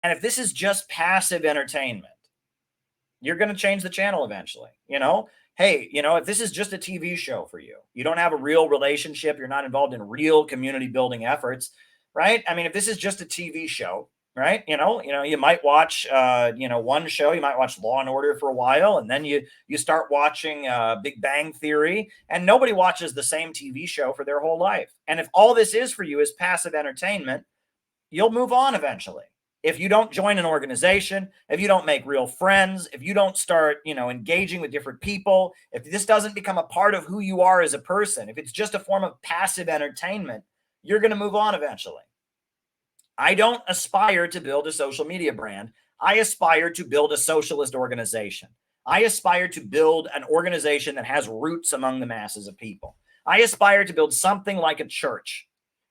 And if this is just passive entertainment, you're going to change the channel eventually. Hey, if this is just a TV show for you, you don't have a real relationship, you're not involved in real community building efforts, right? I mean, if this is just a TV show, right? You might watch, one show, you might watch Law and Order for a while, and then you start watching Big Bang Theory, and nobody watches the same TV show for their whole life. And if all this is for you is passive entertainment, you'll move on eventually. If you don't join an organization, if you don't make real friends, if you don't start, engaging with different people, if this doesn't become a part of who you are as a person, if it's just a form of passive entertainment, you're going to move on eventually. I don't aspire to build a social media brand. I aspire to build a socialist organization. I aspire to build an organization that has roots among the masses of people. I aspire to build something like a church,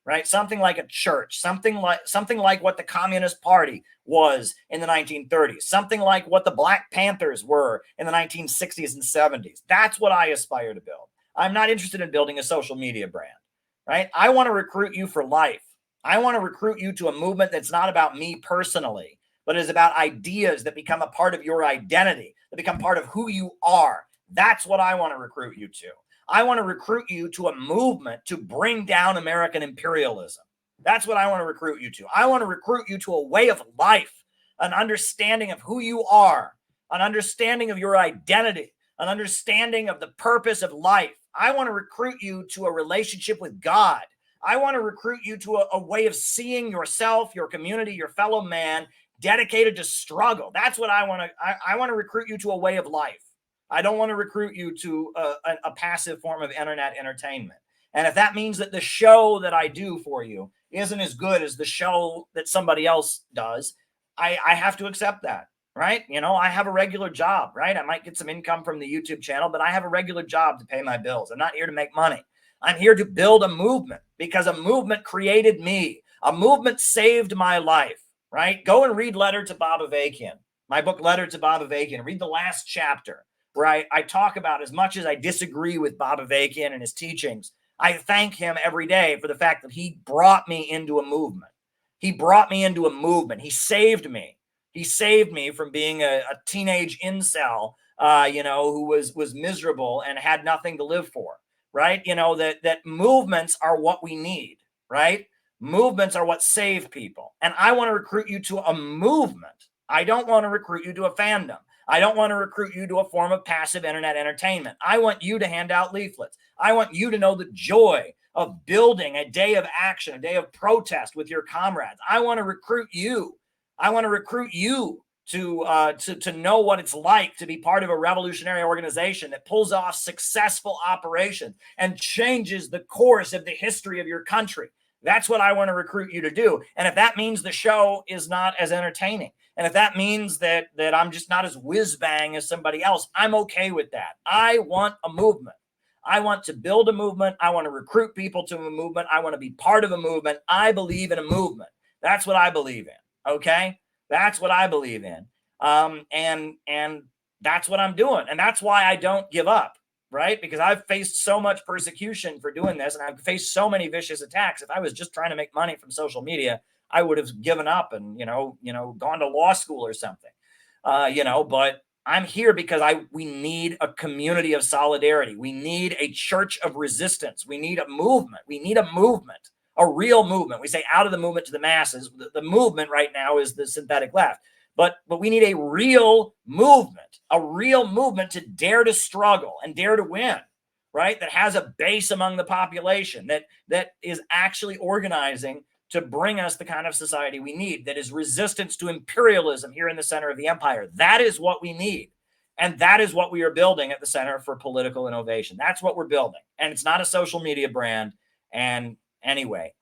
right? Something like a church, something like what the Communist Party was in the 1930s, something like what the Black Panthers were in the 1960s and 70s. That's what I aspire to build. I'm not interested in building a social media brand, right? I want to recruit you for life. I want to recruit you to a movement that's not about me personally, but is about ideas that become a part of your identity, that become part of who you are. That's what I want to recruit you to. I want to recruit you to a movement to bring down American imperialism. That's what I want to recruit you to. I want to recruit you to a way of life, an understanding of who you are, an understanding of your identity, an understanding of the purpose of life. I want to recruit you to a relationship with God. I want to recruit you to a way of seeing yourself, your community, your fellow man, dedicated to struggle. That's what I want to. I want to recruit you to a way of life. I don't want to recruit you to a passive form of internet entertainment. And if that means that the show that I do for you isn't as good as the show that somebody else does, I have to accept that, right? I have a regular job, right? I might get some income from the YouTube channel, but I have a regular job to pay my bills. I'm not here to make money. I'm here to build a movement because a movement created me. A movement saved my life, right? Go and read Letter to Bob Avakian, my book, Letter to Bob Avakian. Read the last chapter where I talk about, as much as I disagree with Bob Avakian and his teachings, I thank him every day for the fact that he brought me into a movement. He brought me into a movement. He saved me. He saved me from being a teenage incel, who was miserable and had nothing to live for, right? That movements are what we need, right? Movements are what save people. And I want to recruit you to a movement. I don't want to recruit you to a fandom. I don't want to recruit you to a form of passive internet entertainment. I want you to hand out leaflets. I want you to know the joy of building a day of action, a day of protest with your comrades. I want to recruit you. I want to recruit you to know what it's like to be part of a revolutionary organization that pulls off successful operations and changes the course of the history of your country. That's what I want to recruit you to do. And if that means the show is not as entertaining, and if that means that I'm just not as whiz bang as somebody else, I'm okay with that. I want a movement. I want to build a movement. I want to recruit people to a movement. I want to be part of a movement. I believe in a movement. That's what I believe in. Okay. That's what I believe in. And that's what I'm doing. And that's why I don't give up, right? Because I've faced so much persecution for doing this, and I've faced so many vicious attacks. If I was just trying to make money from social media, I would have given up and, gone to law school or something, but I'm here because we need a community of solidarity. We need a church of resistance. We need a movement. We need a movement, a real movement. We say out of the movement to the masses. The movement right now is the synthetic left, but we need a real movement to dare to struggle and dare to win, right? That has a base among the population, that is actually organizing to bring us the kind of society we need, that is resistance to imperialism here in the center of the empire. That is what we need. And that is what we are building at the Center for Political Innovation. That's what we're building. And it's not a social media brand. And anyway,